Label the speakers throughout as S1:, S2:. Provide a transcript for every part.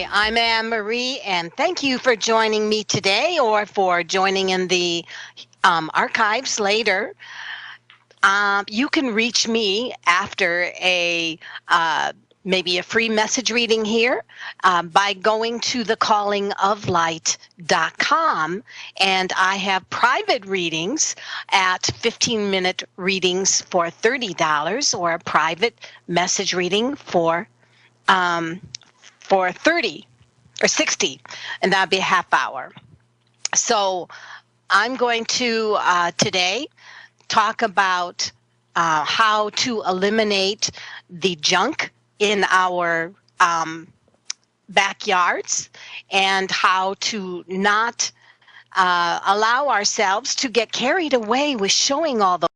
S1: Hi, I'm Anne Marie, and thank you for joining me today or for joining in the archives later. You can reach me after uh, maybe a free message reading here by going to thecallingoflight.com, and I have private readings at 15-minute readings for $30 or a private message reading um, for 30 or 60, and that'd be a half hour. So I'm going to today talk about how to eliminate the junk in our backyards and how to not allow ourselves to get carried away with showing all the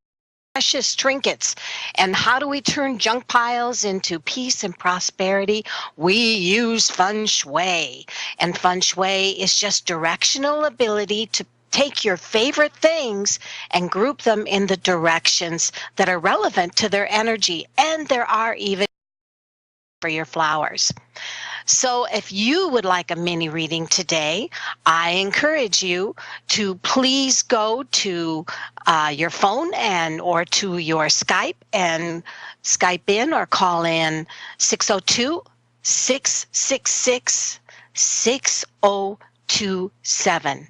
S1: precious trinkets. And how do we turn junk piles into peace and prosperity? We use feng shui. And feng shui is just directional ability to take your favorite things and group them in the directions that are relevant to their energy. And there are even for your flowers. So if you would like a mini reading today, I encourage you to please go to your phone or to your Skype and Skype in or call in 602-666-6027.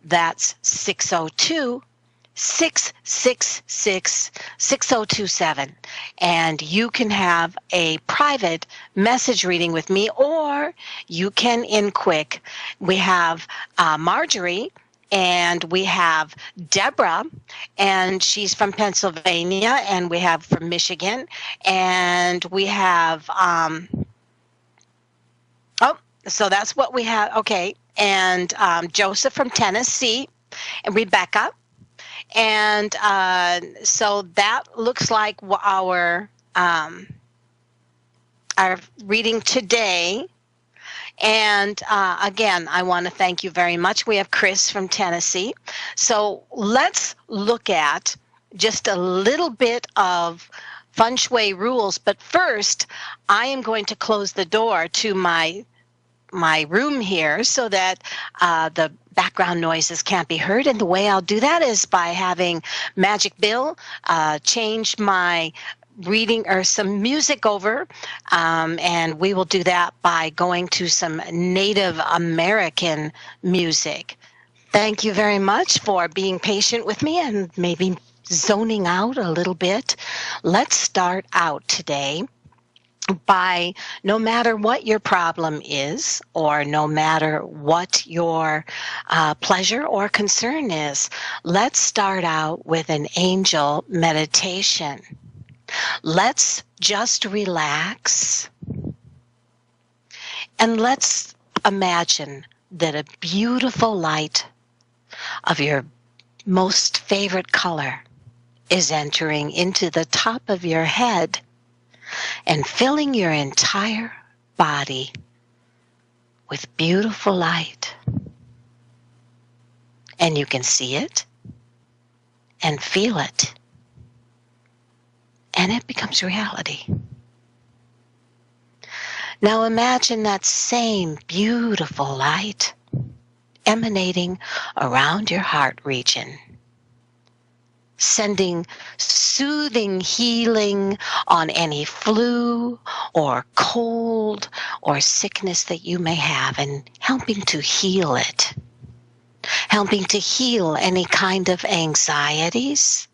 S1: That's 602-666-6027, and you can have a private message reading with me, or you can in quick. We have Marjorie, and we have Deborah, and she's from Pennsylvania, and we have from Michigan, and we have so that's what we have. Okay, and Joseph from Tennessee, and Rebecca. And so that looks like our reading today. And again, I want to thank you very much. We have Chris from Tennessee. So let's look at just a little bit of feng shui rules. But first, I am going to close the door to my room here so that the background noises can't be heard. And the way I'll do that is by having Magic Bill change my reading or some music over, and we will do that by going to some Native American music. Thank you very much for being patient with me and maybe zoning out a little bit. Let's start out today by, no matter what your problem is, or no matter what your pleasure or concern is, let's start out with an angel meditation. Let's just relax, and let's imagine that a beautiful light of your most favorite color is entering into the top of your head and filling your entire body with beautiful light. And you can see it and feel it, and it becomes reality. Now imagine that same beautiful light emanating around your heart region, sending soothing healing on any flu or cold or sickness that you may have, and helping to heal it, helping to heal any kind of anxieties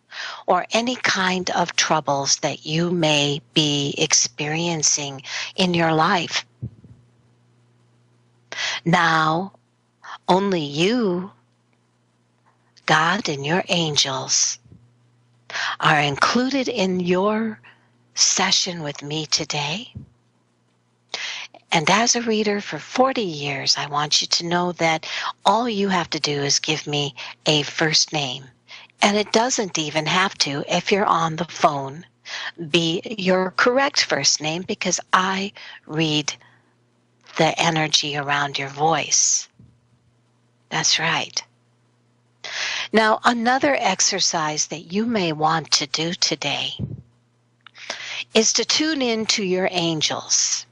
S1: or any kind of troubles that you may be experiencing in your life. Now, only you, God, and your angels are included in your session with me today. And as a reader for 40 years, I want you to know that all you have to do is give me a first name. And it doesn't even have to, if you're on the phone, be your correct first name, because I read the energy around your voice. That's right. Now, another exercise that you may want to do today is to tune in to your angels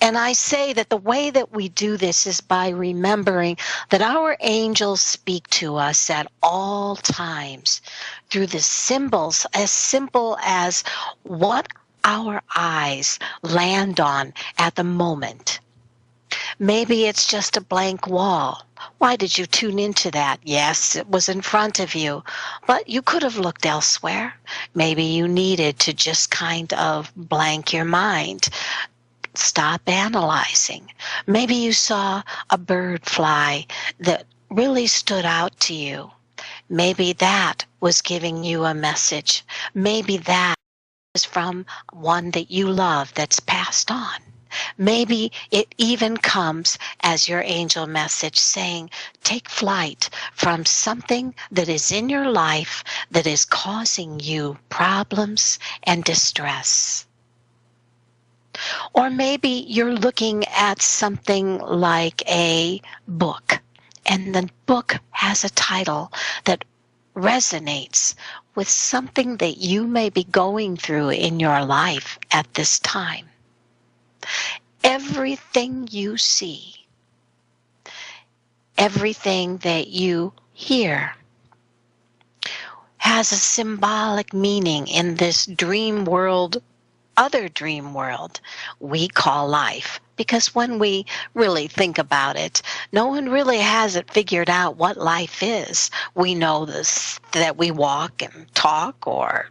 S1: And I say that the way that we do this is by remembering that our angels speak to us at all times through the symbols as simple as what our eyes land on at the moment. Maybe it's just a blank wall. Why did you tune into that? Yes, it was in front of you, but you could have looked elsewhere. Maybe you needed to just kind of blank your mind. Stop analyzing. Maybe you saw a bird fly that really stood out to you. Maybe that was giving you a message. Maybe that is from one that you love that's passed on. Maybe it even comes as your angel message saying, take flight from something that is in your life that is causing you problems and distress. Or maybe you're looking at something like a book, and the book has a title that resonates with something that you may be going through in your life at this time. Everything you see, everything that you hear has a symbolic meaning in this dream world, other dream world we call life. Because when we really think about it, no one really has it figured out what life is. We know this, that we walk and talk or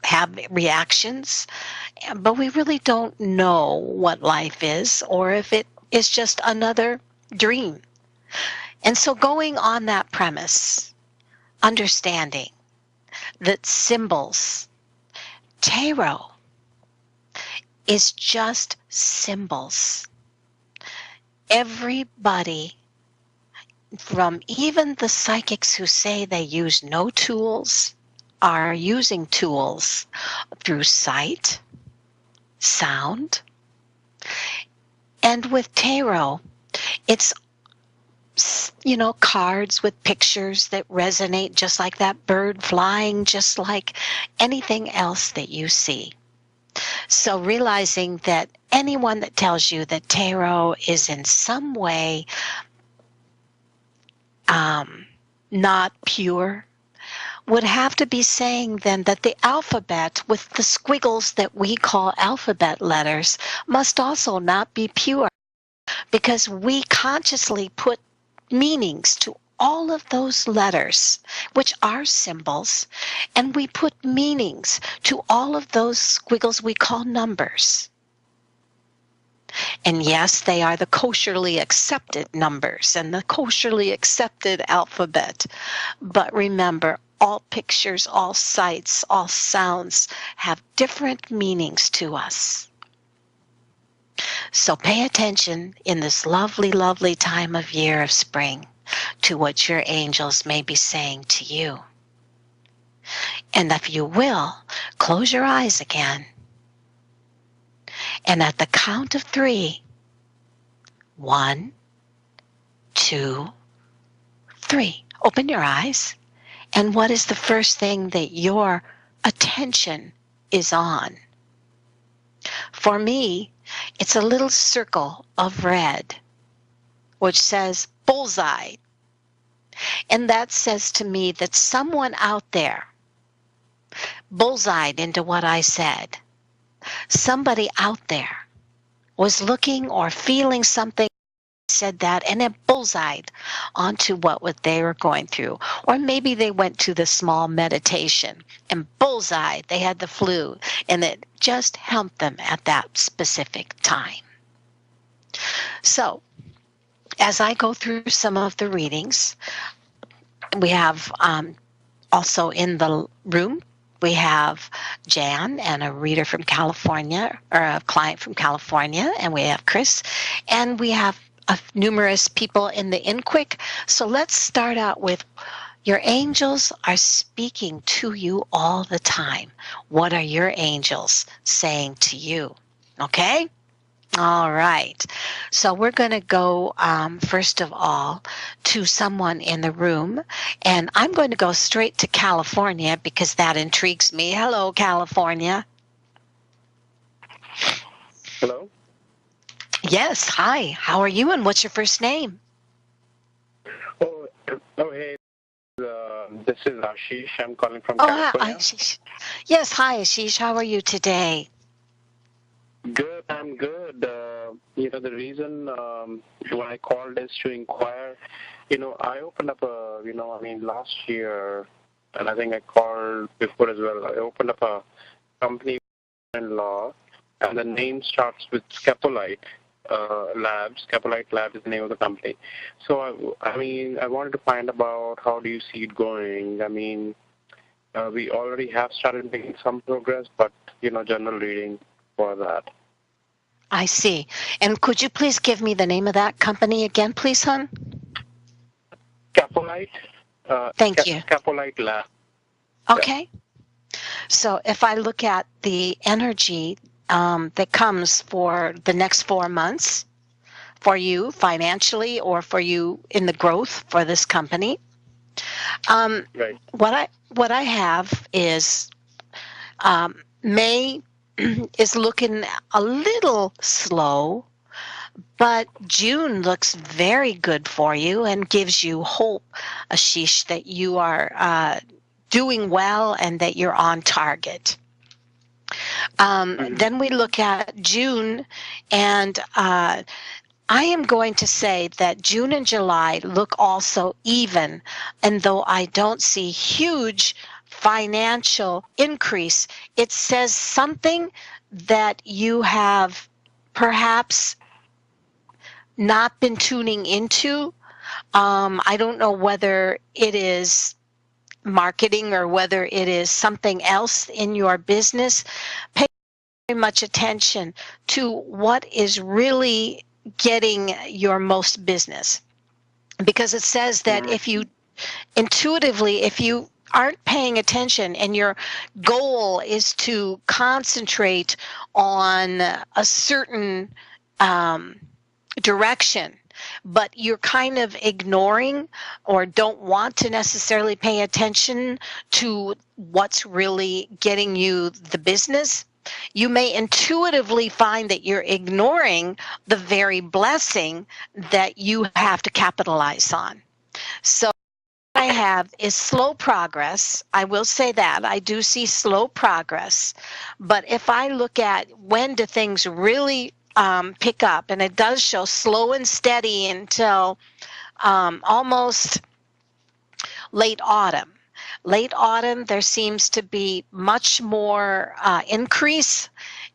S1: have reactions, but we really don't know what life is or if it is just another dream. And so going on that premise, understanding that symbols, tarot, is just symbols. Everybody, from even the psychics who say they use no tools, are using tools through sight, sound, and with tarot, it's, cards with pictures that resonate just like that bird flying, just like anything else that you see. So realizing that anyone that tells you that tarot is in some way not pure would have to be saying then that the alphabet with the squiggles that we call alphabet letters must also not be pure, because we consciously put meanings to all of those letters, which are symbols, and we put meanings to all of those squiggles we call numbers. And yes, they are the kosherly accepted numbers and the kosherly accepted alphabet. But remember, all pictures, all sights, all sounds have different meanings to us. So pay attention in this lovely, lovely time of year of spring to what your angels may be saying to you. And if you will, close your eyes again. And at the count of 3, 1, 2, 3, open your eyes. And what is the first thing that your attention is on? For me, it's a little circle of red, which says bullseye. And that says to me that someone out there bullseyed into what I said. Somebody out there was looking or feeling something, said that, and it bullseyed onto what they were going through. Or maybe they went to the small meditation and bullseyed, they had the flu, and it just helped them at that specific time. So, as I go through some of the readings, we have also in the room, we have Jan and a reader from California, or a client from California, and we have Chris, and we have numerous people in the InQuick. So let's start out with, your angels are speaking to you all the time. What are your angels saying to you? Okay? All right. So we're going to go, first of all, to someone in the room. And I'm going to go straight to California because that intrigues me. Hello, California.
S2: Hello?
S1: Yes, hi. How are you and what's your first name?
S2: Oh, hey, this is Ashish. I'm calling from
S1: Oh, hi,
S2: California.
S1: Ashish. Yes, hi, Ashish. How are you today?
S2: Good, I'm good. The reason why I called is to inquire. I opened up last year, and I think I called before as well. I opened up a company in law, and the name starts with Scapolite Labs. Scapolite Lab is the name of the company. So, I wanted to find about how do you see it going. We already have started making some progress, but, general reading for that.
S1: I see. And could you please give me the name of that company again, please, hon?
S2: Scapolite,
S1: Thank you.
S2: Scapolite Lab. Yeah.
S1: Okay. So if I look at the energy that comes for the next 4 months for you financially or for you in the growth for this company,
S2: Right.
S1: what I have is May is looking a little slow, but June looks very good for you and gives you hope, Ashish, that you are doing well and that you're on target.
S2: Mhm.
S1: Then we look at June, and I am going to say that June and July look also even, and though I don't see huge financial increase, it says something that you have perhaps not been tuning into. I don't know whether it is marketing or whether it is something else in your business. Pay very much attention to what is really getting your most business, because it says that
S2: Mhm.
S1: if you intuitively, if you aren't paying attention and your goal is to concentrate on a certain um, direction, but you're kind of ignoring or don't want to necessarily pay attention to what's really getting you the business, you may intuitively find that you're ignoring the very blessing that you have to capitalize on. So I have is slow progress. I will say that. I do see slow progress. But if I look at when do things really pick up, and it does show slow and steady until almost late autumn. Late autumn, there seems to be much more increase,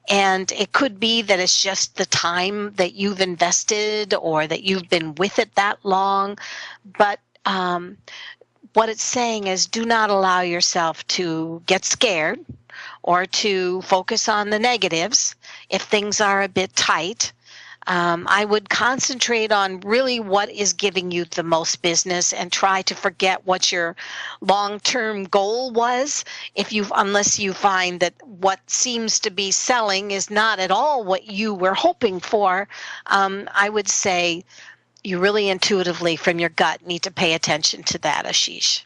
S1: and it could be that it's just the time that you've invested or that you've been with it that long. But what it's saying is do not allow yourself to get scared or to focus on the negatives if things are a bit tight. I would concentrate on really what is giving you the most business and try to forget what your long-term goal was. Unless you find that what seems to be selling is not at all what you were hoping for, I would say you really intuitively from your gut need to pay attention to that, Ashish.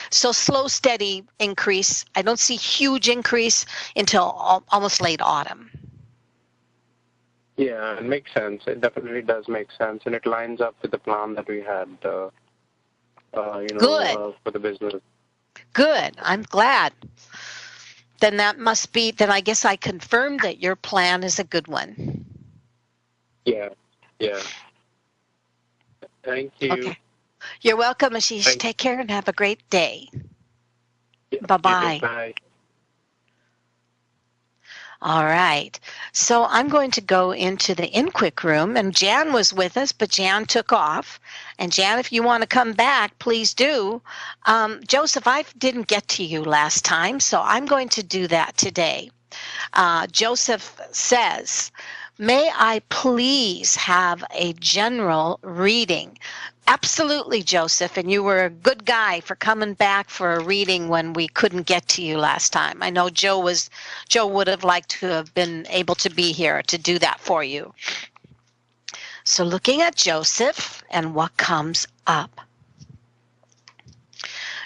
S1: So slow, steady increase. I don't see huge increase until almost late autumn.
S2: Yeah, it makes sense. It definitely does make sense, and it lines up with the plan that we had,
S1: Good,
S2: for the business.
S1: good. I'm glad. Then that must be, then I guess I confirmed that your plan is a good one.
S2: Yeah, yeah. Thank you.
S1: Okay. You're welcome, Ashish.
S2: Thank
S1: Take care and have a great day.
S2: you. You too.
S1: Bye-bye.
S2: Bye.
S1: All right. So I'm going to go into the InQuick room, and Jan was with us, but Jan took off. And Jan, if you want to come back, please do. Joseph, I didn't get to you last time, so I'm going to do that today. Joseph says, may I please have a general reading? Absolutely, Joseph, and you were a good guy for coming back for a reading when we couldn't get to you last time. I know Joe would have liked to have been able to be here to do that for you. So looking at Joseph and what comes up.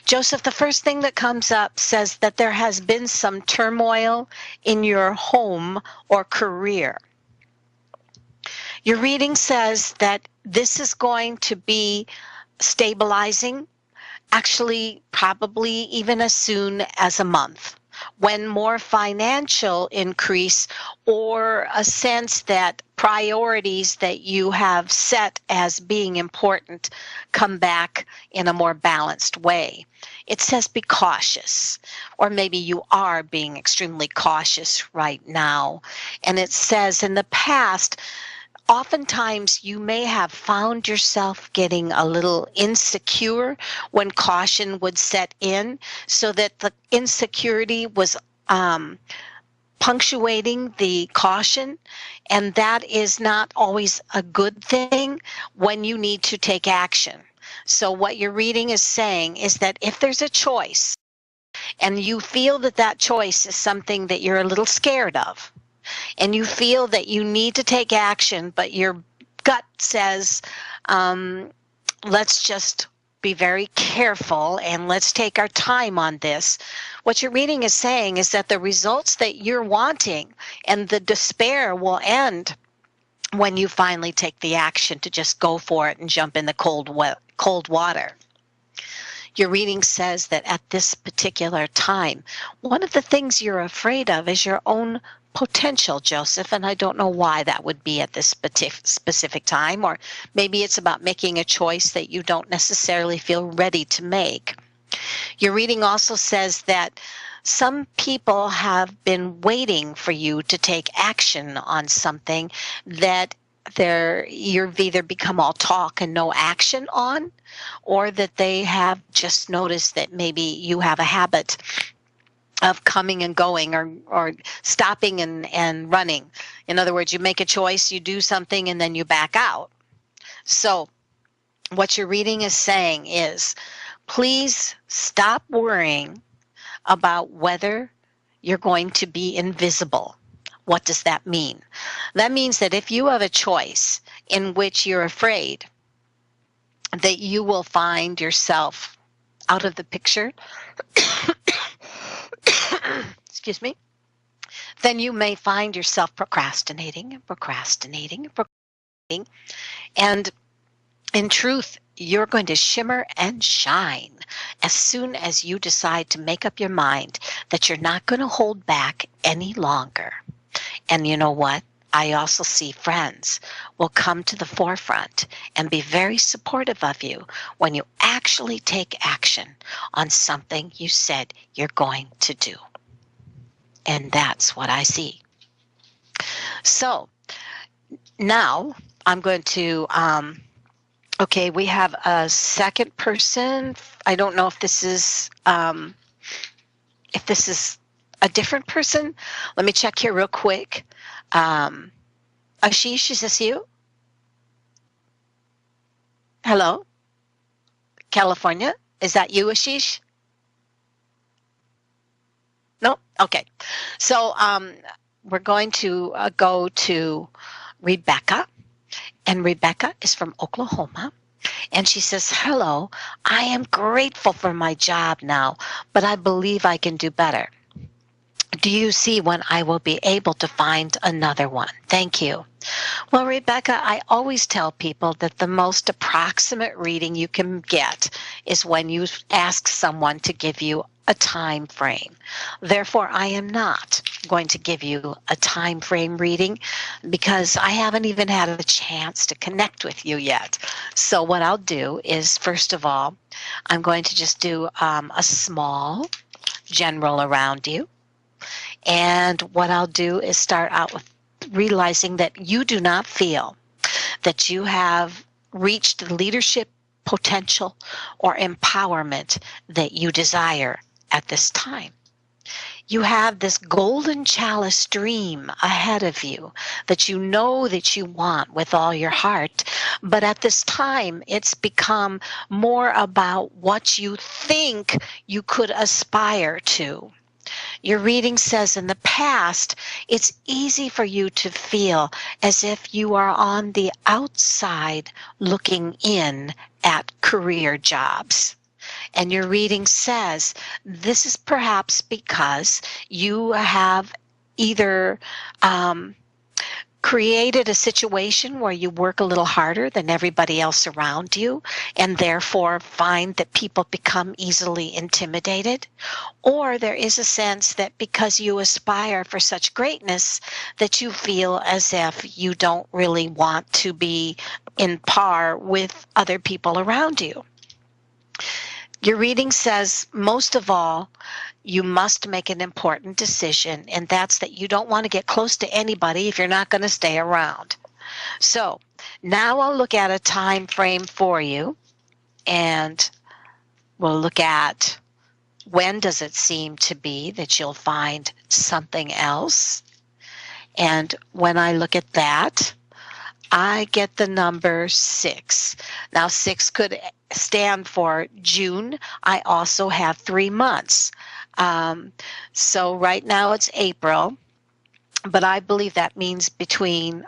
S1: Joseph, the first thing that comes up says that there has been some turmoil in your home or career. Your reading says that this is going to be stabilizing, actually, probably even as soon as a month, when more financial increase or a sense that priorities that you have set as being important come back in a more balanced way. It says be cautious, or maybe you are being extremely cautious right now. And it says in the past, oftentimes you may have found yourself getting a little insecure when caution would set in, so that the insecurity was punctuating the caution, and that is not always a good thing when you need to take action. So what your reading is saying is that if there's a choice and you feel that that choice is something that you're a little scared of, and you feel that you need to take action, but your gut says, let's just be very careful and let's take our time on this. What your reading is saying is that the results that you're wanting and the despair will end when you finally take the action to just go for it and jump in the cold water. Your reading says that at this particular time, one of the things you're afraid of is your own potential, Joseph, and I don't know why that would be at this specific time, or maybe it's about making a choice that you don't necessarily feel ready to make. Your reading also says that some people have been waiting for you to take action on something that you've either become all talk and no action on, or that they have just noticed that maybe you have a habit of coming and going, or stopping and running. In other words, you make a choice, you do something, and then you back out. So what your reading is saying is, please stop worrying about whether you're going to be invisible. What does that mean? That means that if you have a choice in which you're afraid that you will find yourself out of the picture, excuse me, then you may find yourself procrastinating and procrastinating and procrastinating. And in truth, you're going to shimmer and shine as soon as you decide to make up your mind that you're not going to hold back any longer. And you know what? I also see friends will come to the forefront and be very supportive of you when you actually take action on something you said you're going to do. And that's what I see. So now I'm going to, okay, we have a second person. I don't know if this is a different person. Let me check here real quick. Ashish, is this you? Hello? California? Is that you, Ashish? No? Okay. So we're going to go to Rebecca. And Rebecca is from Oklahoma. And she says, hello, I am grateful for my job now, but I believe I can do better. Do you see when I will be able to find another one? Thank you. Well, Rebecca, I always tell people that the most approximate reading you can get is when you ask someone to give you a time frame. Therefore, I am not going to give you a time frame reading because I haven't even had a chance to connect with you yet. So what I'll do is, first of all, I'm going to just do a small general around you. And what I'll do is start out with realizing that you do not feel that you have reached the leadership potential or empowerment that you desire at this time. You have this golden chalice dream ahead of you that you know that you want with all your heart, but at this time it's become more about what you think you could aspire to. Your reading says in the past, it's easy for you to feel as if you are on the outside looking in at career jobs. And your reading says this is perhaps because you have either created a situation where you work a little harder than everybody else around you and therefore find that people become easily intimidated? Or there is a sense that because you aspire for such greatness that you feel as if you don't really want to be in par with other people around you. Your reading says, most of all, you must make an important decision, and that's that you don't want to get close to anybody if you're not going to stay around. So now I'll look at a time frame for you, and we'll look at when does it seem to be that you'll find something else. And when I look at that, I get the number 6. Now 6 could stand for June. I also have 3 months. So right now it's April, but I believe that means between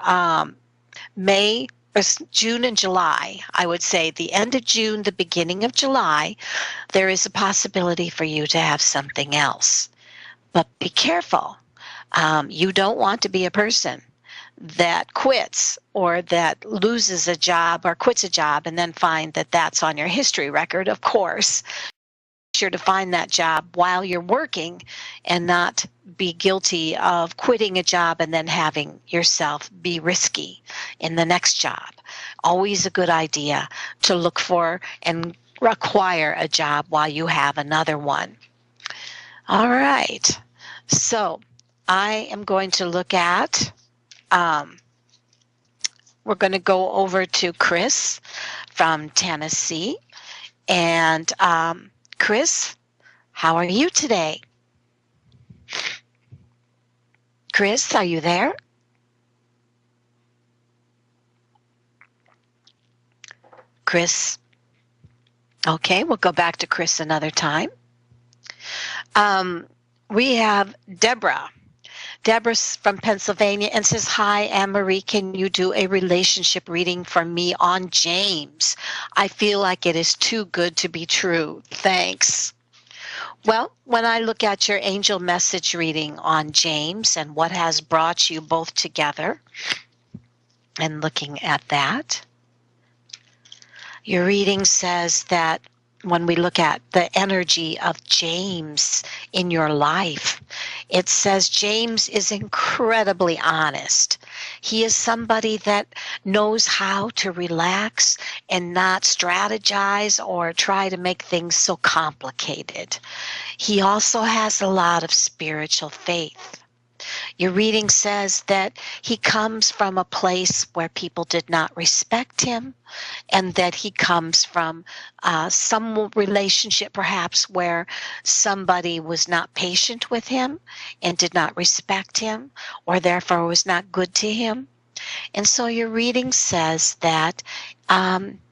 S1: May, or June and July. I would say the end of June, the beginning of July, there is a possibility for you to have something else. But be careful. You don't want to be a person that quits or that loses a job or quits a job and then find that that's on your history record. Of course, sure to find that job while you're working and not be guilty of quitting a job and then having yourself be risky in the next job. Always a good idea to look for and acquire a job while you have another one. All right. So I am going to look at, we're going to go over to Chris from Tennessee. And Chris, how are you today? Chris, are you there? Chris? Okay, we'll go back to Chris another time. We have Deborah. Deborah's from Pennsylvania and says, hi, Anne-Marie, can you do a relationship reading for me on James? I feel like it is too good to be true. Thanks. Well, when I look at your angel message reading on James and what has brought you both together, and looking at that, your reading says that when we look at the energy of James in your life, it says James is incredibly honest. He is somebody that knows how to relax and not strategize or try to make things so complicated. He also has a lot of spiritual faith. Your reading says that he comes from a place where people did not respect him, and that he comes from some relationship perhaps where somebody was not patient with him and did not respect him, or therefore was not good to him. And so your reading says that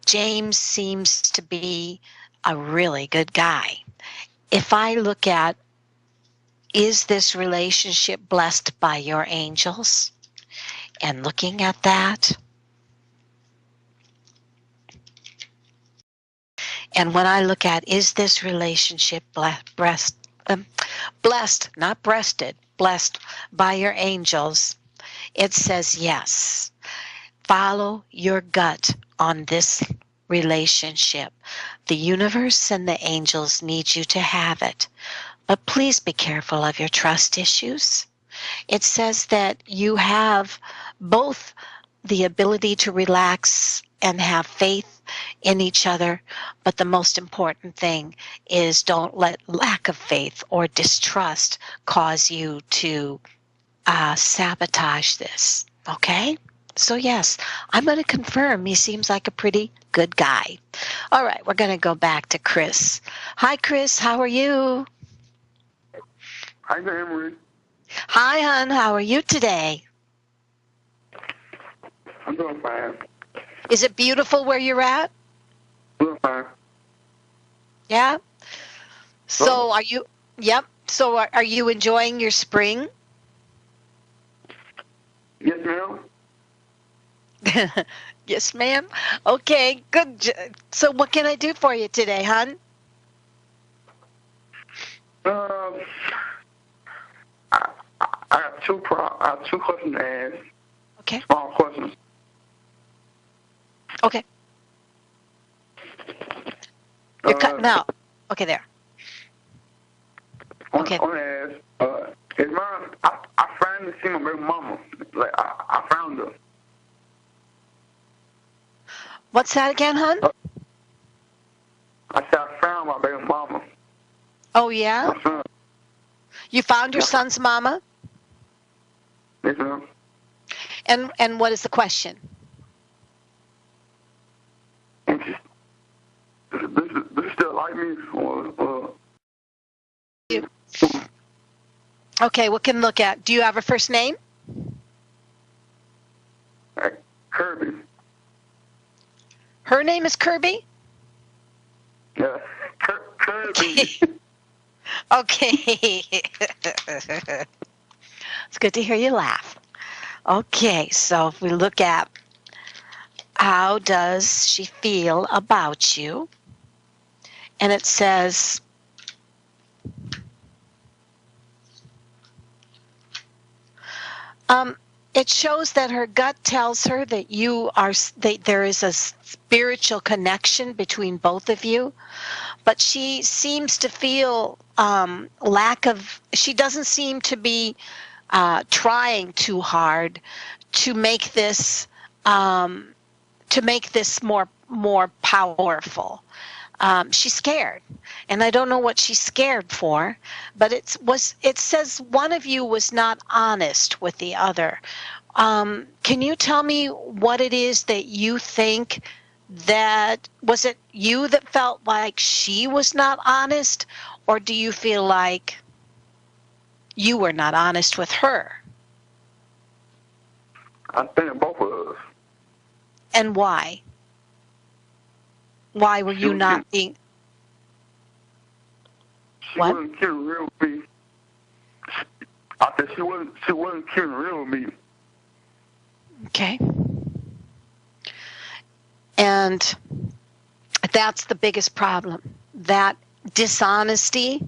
S1: James seems to be a really good guy. If I look at, is this relationship blessed by your angels? And looking at that, and when I look at, is this relationship blessed, not breasted, blessed by your angels, it says yes. Follow your gut on this relationship. The universe and the angels need you to have it. But please be careful of your trust issues. It says that you have both the ability to relax and have faith in each other, but the most important thing is don't let lack of faith or distrust cause you to sabotage this, okay? So yes, I'm going to confirm he seems like a pretty good guy. All right, we're going to go back to Chris. Hi, Chris, how are you?
S3: Hi, Anne-Marie.
S1: Hi, hon. How are you today?
S3: I'm doing fine.
S1: Is it beautiful where you're at?
S3: Doing fine.
S1: Yeah? So are you, yep. So are you enjoying your spring?
S3: Yes, ma'am.
S1: Yes, ma'am. Okay, good. So what can I do for you today, hon?
S3: I have two questions to ask.
S1: Okay.
S3: Small question.
S1: Okay. You're cutting out. Okay, there. Okay.
S3: I want to ask, is I finally seen my baby mama. Like, I found her.
S1: What's that again, hon?
S3: I said I found my baby mama.
S1: Oh, yeah?
S3: My son.
S1: You found your
S3: Yeah.
S1: son's mama?
S3: Yes, ma'am.
S1: And what is the question?
S3: And this still like me? Or
S1: Okay, we can look at. Do you have a first name?
S3: Kirby.
S1: Her name is Kirby?
S3: Yeah. Kirby.
S1: Okay. It's good to hear you laugh. Okay, so if we look at how does she feel about you, and it says, it shows that her gut tells her that that there is a spiritual connection between both of you, but she seems to feel she doesn't seem to be trying too hard to make this more powerful. She's scared, and I don't know what she's scared for, but it says one of you was not honest with the other. Can you tell me what it is that you think? Was it you that felt like she was not honest, or do you feel like you were not honest with her?
S3: I think both of us.
S1: And why? Why were you not being?
S3: She
S1: What?
S3: wasn't keeping real with me. I said she wasn't keeping real with me.
S1: Okay. And that's the biggest problem. That dishonesty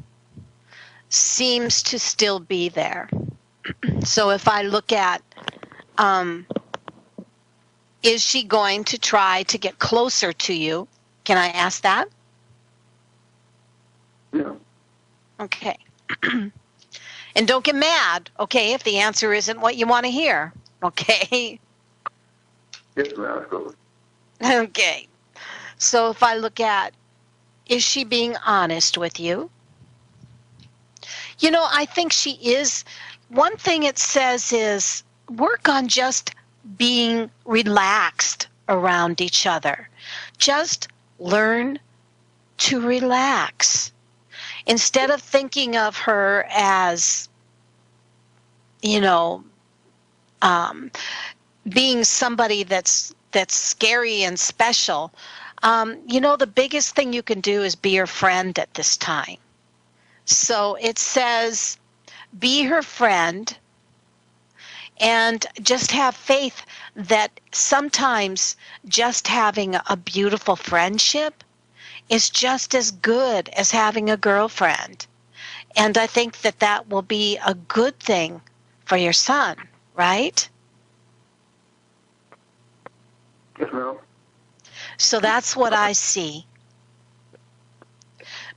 S1: seems to still be there. So if I look at, is she going to try to get closer to you? Can I ask that?
S3: Yeah.
S1: Okay. And don't get mad, okay, if the answer isn't what you want to hear. Okay.
S3: Yes, ma'am. Let's go.
S1: Okay. So if I look at, is she being honest with you? You know, I think she is. One thing it says is work on just being relaxed around each other. Just learn to relax. Instead of thinking of her as, being somebody that's scary and special, the biggest thing you can do is be her friend at this time. So it says, be her friend and just have faith that sometimes just having a beautiful friendship is just as good as having a girlfriend. And I think that will be a good thing for your son, right?
S3: Yes, ma'am.
S1: So that's what I see.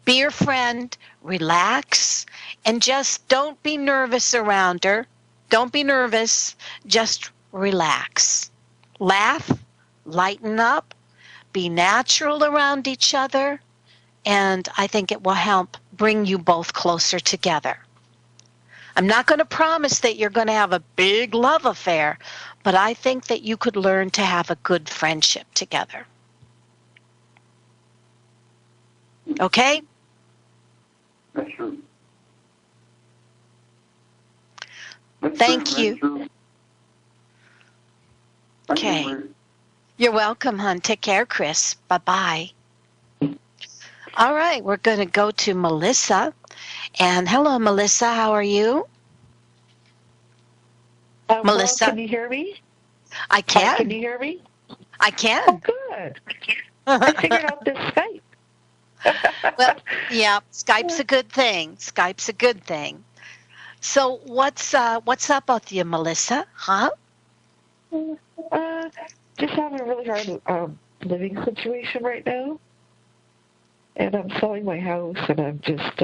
S1: Be your friend, relax, and just don't be nervous around her. Don't be nervous, just relax. Laugh, lighten up, be natural around each other, and I think it will help bring you both closer together. I'm not going to promise that you're going to have a big love affair, but I think that you could learn to have a good friendship together. Okay?
S3: That's true.
S1: Thank you.
S3: That's true.
S1: Okay.
S3: Thank you,
S1: You're welcome, hon. Take care, Chris. Bye-bye. All right, we're going to go to Melissa. And hello, Melissa. How are you? Melissa?
S4: Well, can you hear me?
S1: I can.
S4: Can you hear me?
S1: I
S4: Oh,
S1: can.
S4: good. I figured out this Skype.
S1: Well, yeah, Skype's a good thing. Skype's a good thing. So what's up with you, Melissa? Huh?
S4: Just having a really hard living situation right now. And I'm selling my house, and I'm just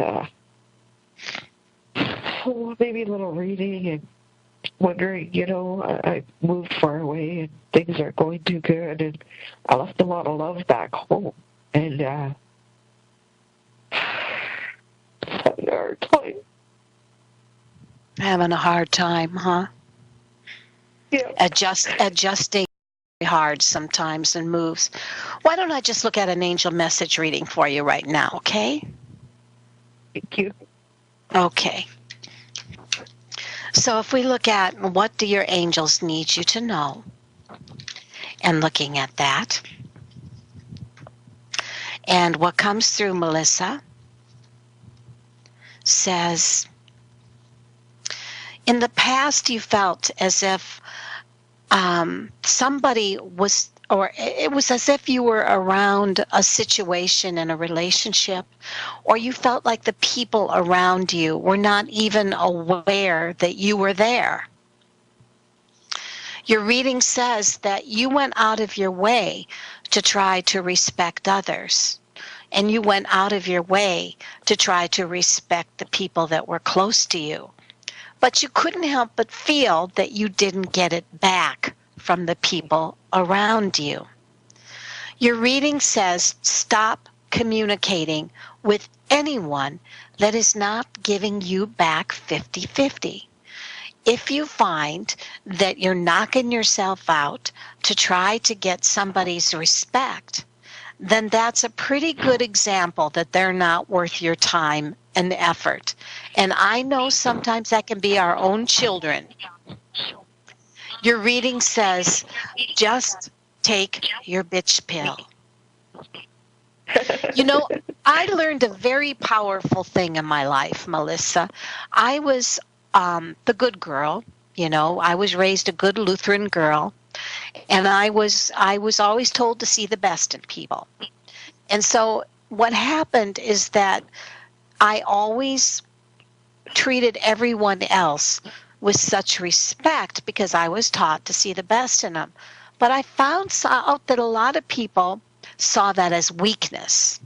S4: maybe a little reading and wondering, I moved far away and things aren't going too good, and I left a lot of love back home. And just having a hard time.
S1: Having a hard time, huh?
S4: Yeah.
S1: Adjusting hard sometimes and moves. Why don't I just look at an angel message reading for you right now, okay?
S4: Thank you.
S1: Okay. So if we look at what do your angels need you to know, and looking at that, and what comes through, Melissa, says, in the past you felt as if somebody was, or it was as if you were around a situation in a relationship, or you felt like the people around you were not even aware that you were there. Your reading says that you went out of your way to try to respect others, and you went out of your way to try to respect the people that were close to you. But you couldn't help but feel that you didn't get it back from the people around you. Your reading says stop communicating with anyone that is not giving you back 50-50. If you find that you're knocking yourself out to try to get somebody's respect, then that's a pretty good example that they're not worth your time and effort. And I know sometimes that can be our own children. Your reading says, just take your bitch pill. I learned a very powerful thing in my life, Melissa. I was the good girl. I was raised a good Lutheran girl. And I was always told to see the best in people. And so what happened is that I always treated everyone else with such respect because I was taught to see the best in them. But I found out that a lot of people saw that as weakness,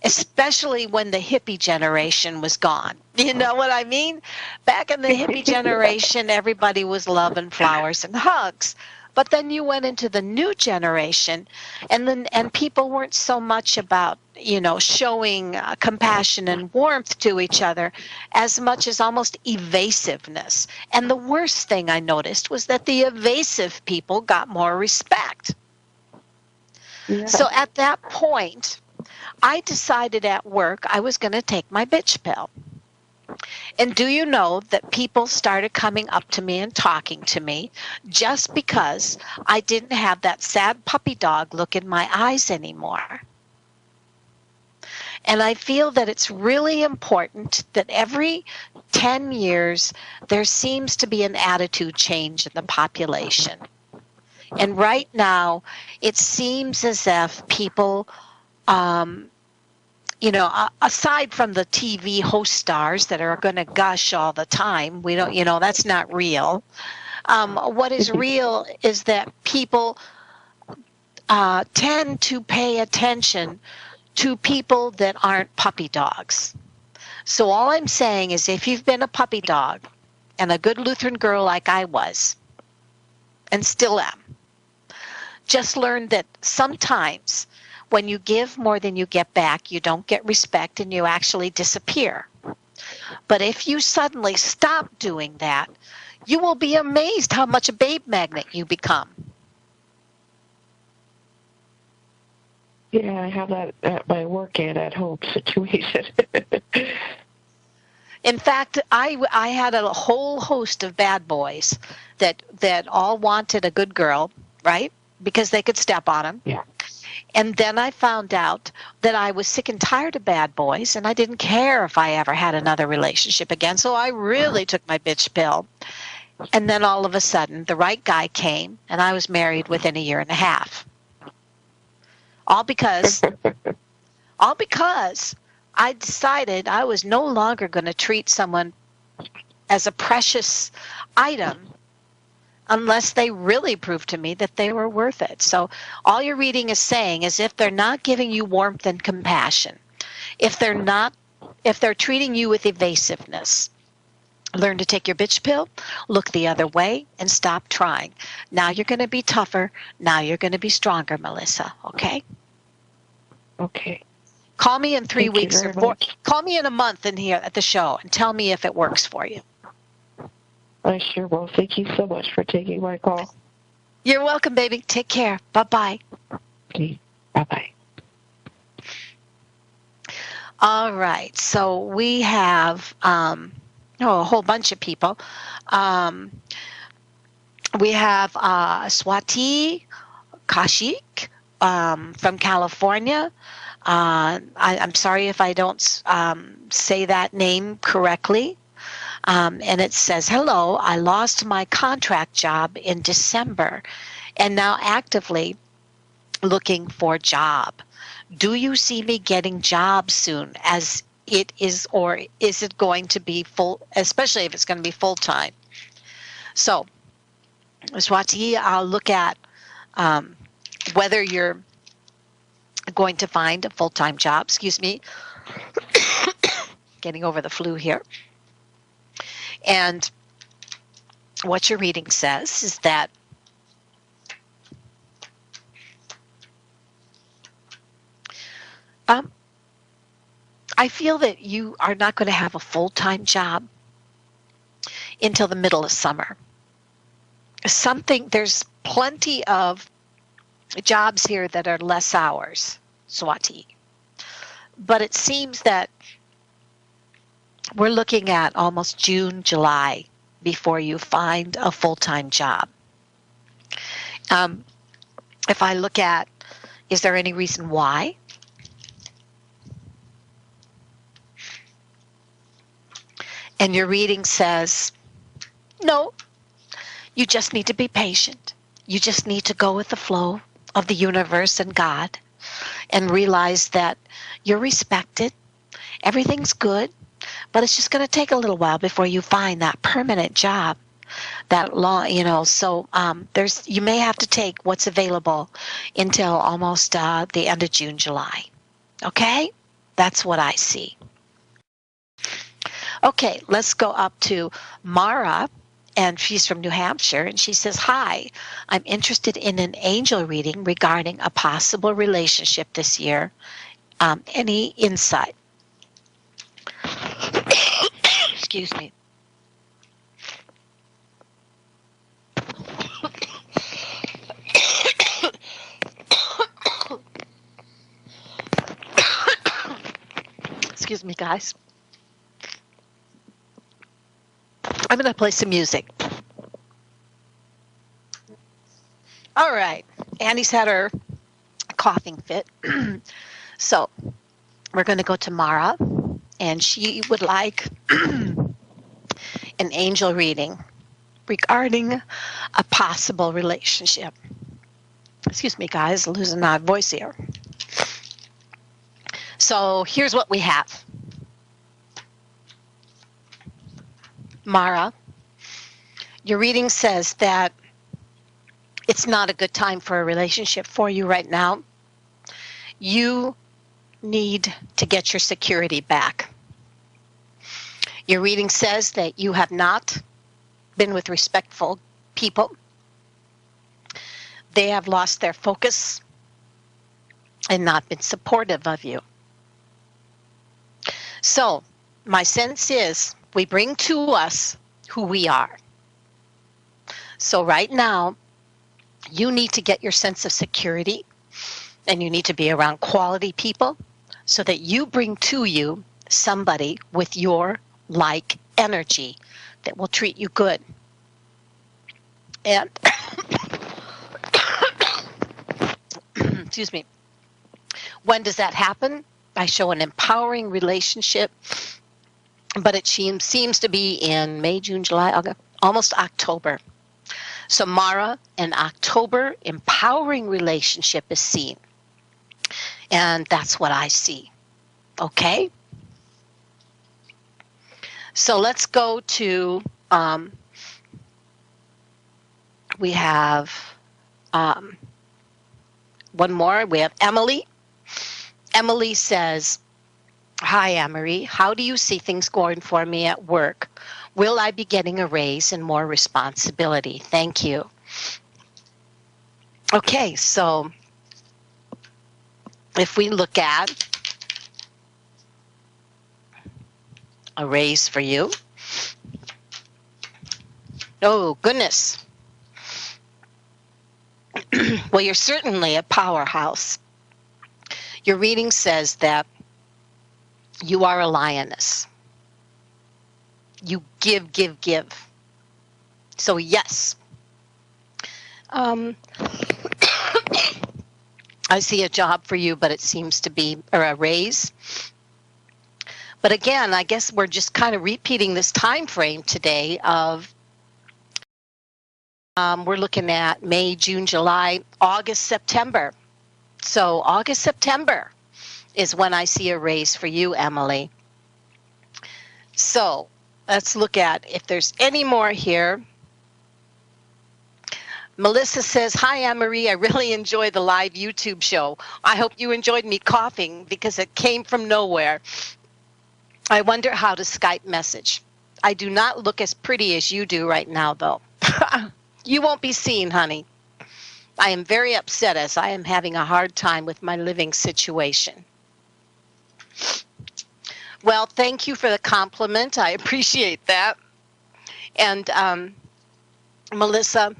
S1: especially when the hippie generation was gone. You know what I mean? Back in the hippie generation, everybody was love and flowers and hugs. But then you went into the new generation, and people weren't so much about, showing compassion and warmth to each other as much as almost evasiveness. And the worst thing I noticed was that the evasive people got more respect. Yeah. So at that point, I decided at work I was going to take my bitch pill. And do you know that people started coming up to me and talking to me just because I didn't have that sad puppy dog look in my eyes anymore? And I feel that it's really important that every 10 years there seems to be an attitude change in the population. And right now it seems as if people aside from the TV host stars that are going to gush all the time, we don't, that's not real. What is real is that people tend to pay attention to people that aren't puppy dogs. So all I'm saying is if you've been a puppy dog and a good Lutheran girl like I was, and still am, just learn that sometimes when you give more than you get back, you don't get respect and you actually disappear. But if you suddenly stop doing that, you will be amazed how much a babe magnet you become.
S4: Yeah, I have that at my work and at home situation.
S1: In fact, I had a whole host of bad boys that all wanted a good girl, right? Because they could step on them.
S4: Yeah.
S1: And then I found out that I was sick and tired of bad boys, and I didn't care if I ever had another relationship again. So I really took my bitch pill. And then all of a sudden, the right guy came, and I was married within a year and a half. All because I decided I was no longer going to treat someone as a precious item unless they really prove to me that they were worth it. So all your reading is saying is if they're not giving you warmth and compassion, if they're treating you with evasiveness, learn to take your bitch pill, look the other way, and stop trying. Now you're going to be tougher. Now you're going to be stronger, Melissa. Okay?
S4: Okay.
S1: Call me in 3
S4: Thank you
S1: weeks or
S4: very
S1: 4.
S4: much.
S1: Call me in a month in here at the show and tell me if it works for you.
S4: I sure will. Thank you so much for taking my call.
S1: You're welcome, baby. Take care. Bye-bye.
S4: Okay. Bye-bye.
S1: All right. So we have a whole bunch of people. We have Swati Kashik from California. I'm sorry if I don't say that name correctly. And it says, hello, I lost my contract job in December and now actively looking for a job. Do you see me getting jobs soon as it is, or is it going to be full, especially if it's going to be full-time? So, Swati, I'll look at whether you're going to find a full-time job. Excuse me. Getting over the flu here. And what your reading says is that I feel that you are not going to have a full-time job until the middle of summer. There's plenty of jobs here that are less hours, Swati. But it seems that we're looking at almost June, July before you find a full-time job. If I look at, is there any reason why? And your reading says, no, you just need to be patient. You just need to go with the flow of the universe and God and realize that you're respected. Everything's good, but it's just going to take a little while before you find that permanent job. That long, so you may have to take what's available until almost the end of June, July. Okay? That's what I see. Okay, let's go up to Mara, and she's from New Hampshire, and she says, hi, I'm interested in an angel reading regarding a possible relationship this year. Any insight? Excuse me. Excuse me, guys. I'm going to play some music. All right. Annie's had her coughing fit. So we're going to go to Mara, and she would like an angel reading regarding a possible relationship. Excuse me, guys, losing my voice here. So here's what we have. Mara, your reading says that it's not a good time for a relationship for you right now. You need to get your security back. Your reading says that you have not been with respectful people. They have lost their focus and not been supportive of you. So my sense is we bring to us who we are. So right now, you need to get your sense of security, and you need to be around quality people so that you bring to you somebody with your like energy that will treat you good. And excuse me. When does that happen? I show an empowering relationship, but it seems to be in May, June, July, August, almost October. So Mara, an October empowering relationship is seen. And that's what I see. Okay? So let's go to We have one more. We have Emily. Emily says, "Hi, Amory. How do you see things going for me at work? Will I be getting a raise and more responsibility? Thank you." Okay, so if we look at a raise for you, oh, goodness. Well, you're certainly a powerhouse. Your reading says that you are a lioness. You give, give, give. So, yes. I see a job for you, but it seems to be or a raise. But again, I guess we're just kind of repeating this time frame today of we're looking at May, June, July, August, September. So August, September is when I see a raise for you, Emily. So let's look at if there's any more here. Melissa says, "Hi, Anne-Marie. I really enjoy the live YouTube show. I hope you enjoyed me coughing because it came from nowhere. I wonder how to Skype message. I do not look as pretty as you do right now, though." You won't be seen, honey. I am very upset as I am having a hard time with my living situation. Well, thank you for the compliment. I appreciate that. And Melissa,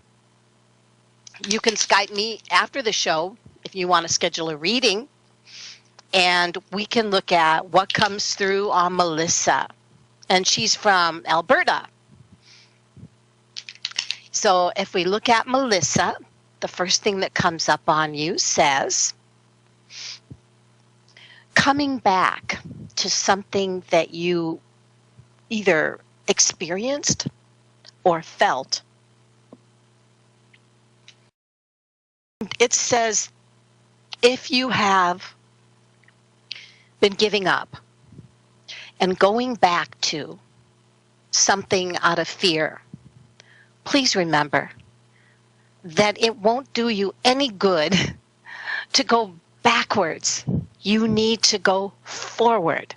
S1: you can Skype me after the show if you want to schedule a reading, and we can look at what comes through on Melissa. And she's from Alberta. So if we look at Melissa, the first thing that comes up on you says, coming back to something that you either experienced or felt. It says, if you have been giving up and going back to something out of fear, please remember that it won't do you any good to go backwards. You need to go forward.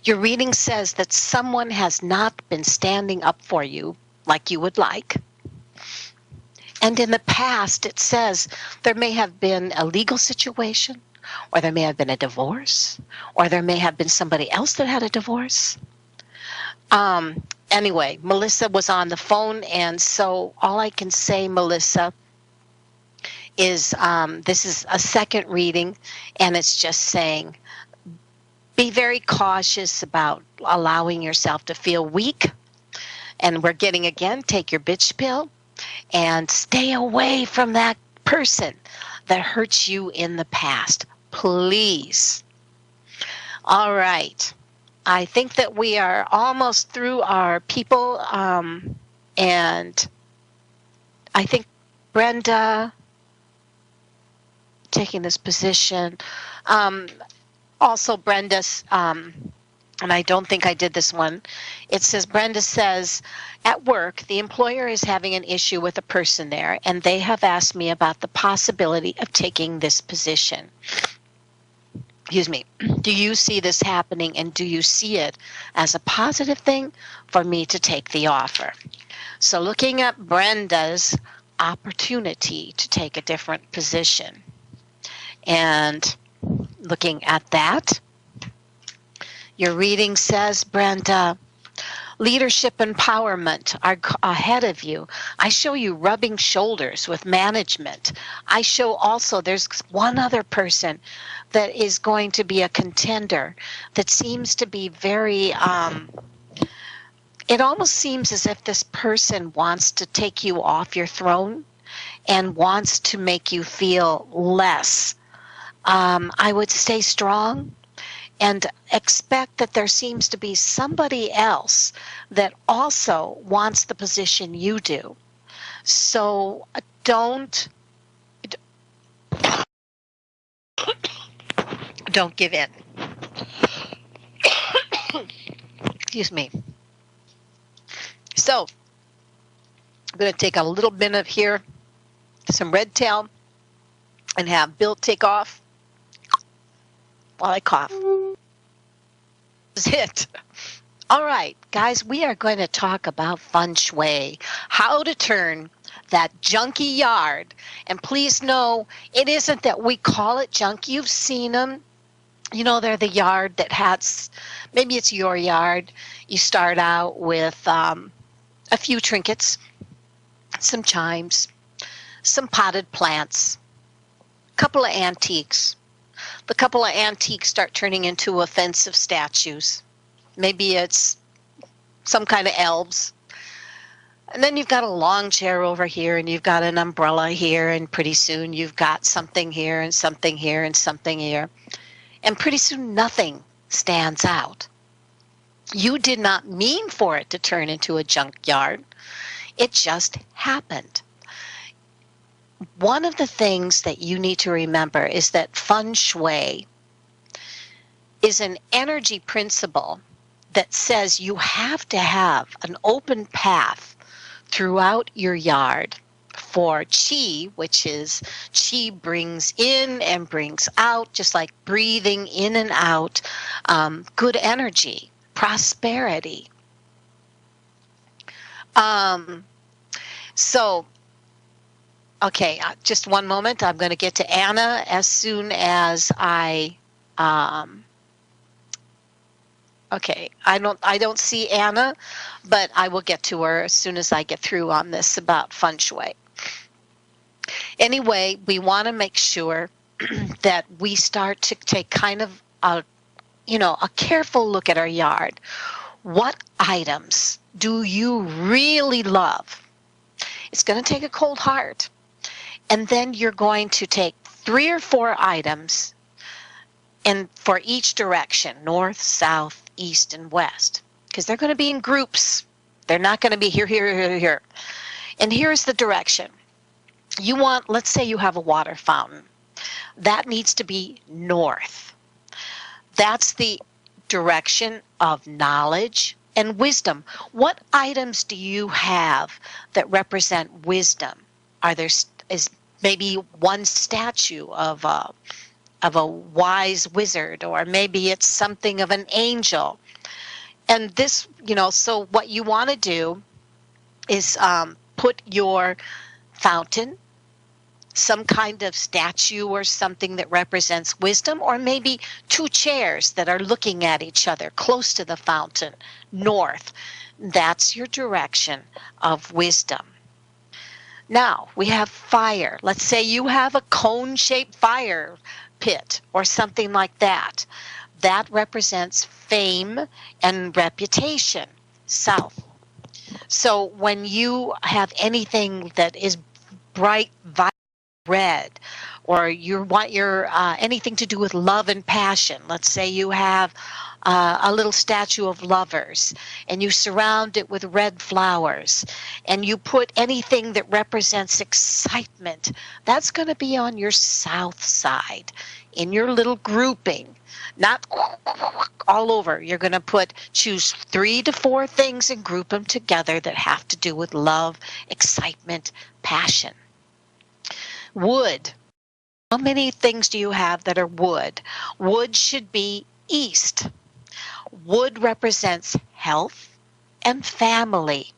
S1: Your reading says that someone has not been standing up for you like you would like. And in the past, it says there may have been a legal situation, or there may have been a divorce, or there may have been somebody else that had a divorce. Anyway, Melissa was on the phone, and so all I can say, Melissa, is this is a second reading, and it's just saying, be very cautious about allowing yourself to feel weak. And we're getting, again, take your bitch pill and stay away from that person that hurts you in the past, please. All right. I think that we are almost through our people, and I think Brenda taking this position. Also, Brenda's, and I don't think I did this one. It says, Brenda says, at work, the employer is having an issue with a person there, and they have asked me about the possibility of taking this position. Excuse me. Do you see this happening, and do you see it as a positive thing for me to take the offer? So looking at Brenda's opportunity to take a different position, and looking at that, your reading says, Brenda, leadership empowerment are ahead of you. I show you rubbing shoulders with management. I show also there's one other person that is going to be a contender that seems to be very, it almost seems as if this person wants to take you off your throne and wants to make you feel less. I would stay strong and expect that there seems to be somebody else that also wants the position you do. So don't give in. Excuse me. So I'm going to take a little bit of here, some red tail, and have Bill take off while I cough. That's it. All right, guys, we are going to talk about feng shui, how to turn that junky yard. And please know, it isn't that we call it junk. You've seen them. You know, they're the yard that has, maybe it's your yard. You start out with a few trinkets, some chimes, some potted plants, a couple of antiques. The couple of antiques start turning into offensive statues. Maybe it's some kind of elves. And then you've got a long chair over here, and you've got an umbrella here, and pretty soon you've got something here and something here and something here. And pretty soon nothing stands out. You did not mean for it to turn into a junkyard. It just happened. One of the things that you need to remember is that feng shui is an energy principle that says you have to have an open path throughout your yard for qi, which is qi brings in and brings out, just like breathing in and out, good energy, prosperity. Okay, just one moment. I'm going to get to Anna as soon as I. Okay, I don't see Anna, but I will get to her as soon as I get through on this about feng shui. Anyway, we want to make sure that we start to take kind of a careful look at our yard. What items do you really love? It's going to take a cold heart. And then you're going to take 3 or 4 items and for each direction, north, south, east, and west, because they're going to be in groups. They're not going to be here, here, here, here. And here's the direction. You want, let's say you have a water fountain. That needs to be north. That's the direction of knowledge and wisdom. What items do you have that represent wisdom? Is maybe one statue of a wise wizard, or maybe it's something of an angel. And this, so what you want to do is put your fountain, some kind of statue or something that represents wisdom, or maybe 2 chairs that are looking at each other close to the fountain, north. That's your direction of wisdom. Now, we have fire. Let's say you have a cone-shaped fire pit or something like that. That represents fame and reputation, south. So when you have anything that is bright, vibrant red, or you want your anything to do with love and passion, let's say you have a little statue of lovers and you surround it with red flowers and you put anything that represents excitement, that's going to be on your south side in your little grouping, not all over. You're going to choose 3 to 4 things and group them together that have to do with love, excitement, passion. Wood. How many things do you have that are wood? Wood should be east. Wood represents health and family.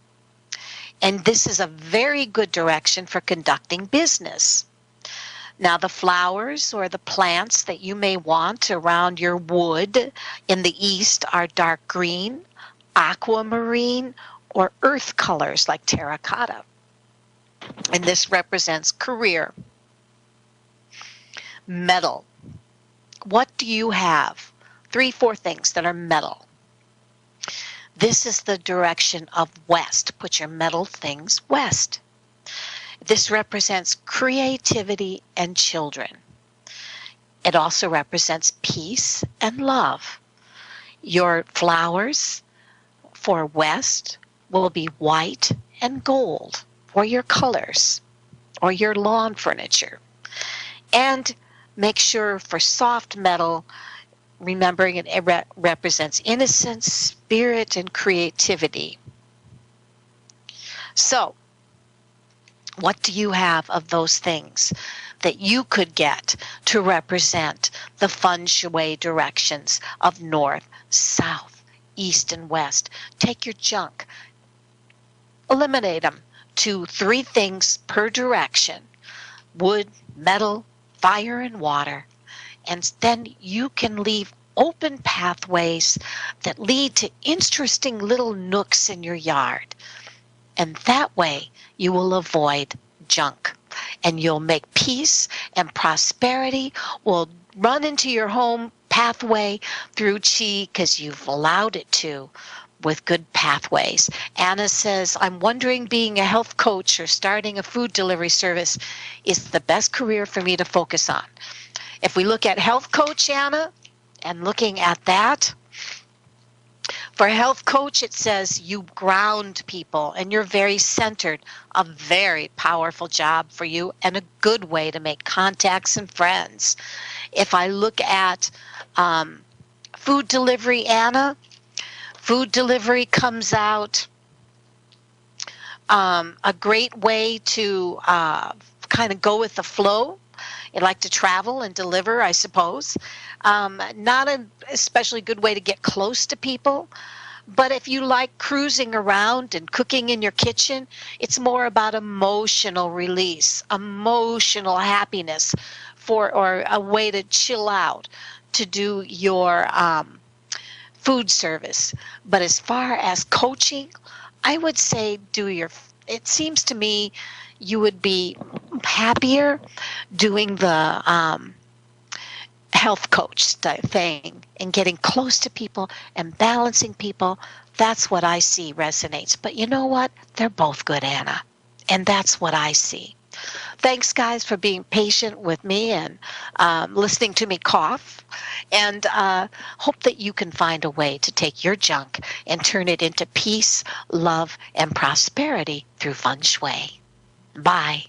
S1: And this is a very good direction for conducting business. Now, the flowers or the plants that you may want around your wood in the east are dark green, aquamarine, or earth colors like terracotta. And this represents career. Metal. What do you have? 3, 4 things that are metal. This is the direction of west. Put your metal things west. This represents creativity and children. It also represents peace and love. Your flowers for west will be white and gold, or your colors, or your lawn furniture. And make sure for soft metal, remembering it represents innocence, spirit, and creativity. So, What do you have of those things that you could get to represent the feng shui directions of north, south, east, and west? Take your junk, eliminate them to 3 things per direction: wood, metal, fire, and water. And then you can leave open pathways that lead to interesting little nooks in your yard. And that way you will avoid junk, and you'll make peace, and prosperity will run into your home pathway through chi because you've allowed it to, with good pathways. Anna says, I'm wondering, being a health coach or starting a food delivery service is the best career for me to focus on. If we look at health coach, Anna, and looking at that, for a health coach, it says you ground people and you're very centered. A very powerful job for you and a good way to make contacts and friends. If I look at food delivery, Anna, food delivery comes out a great way to kind of go with the flow. You like to travel and deliver, I suppose. Not an especially good way to get close to people. But if you like cruising around and cooking in your kitchen, it's more about emotional release, emotional happiness, or a way to chill out, to do your food service. But as far as coaching, I would say it seems to me you would be happier doing the health coach thing and getting close to people and balancing people. That's what I see resonates. But you know what? They're both good, Anna. And that's what I see. Thanks, guys, for being patient with me and listening to me cough. And hope that you can find a way to take your junk and turn it into peace, love, and prosperity through feng shui. Bye.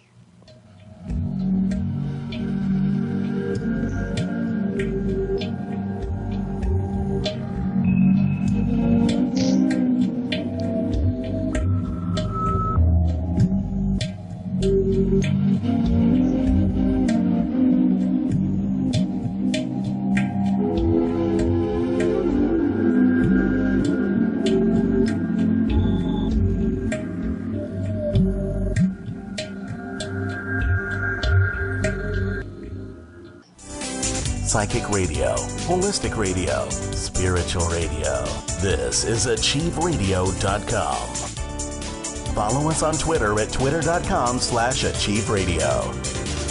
S5: Psychic radio, holistic radio, spiritual radio. This is AchieveRadio.com. Follow us on Twitter at twitter.com/AchieveRadio.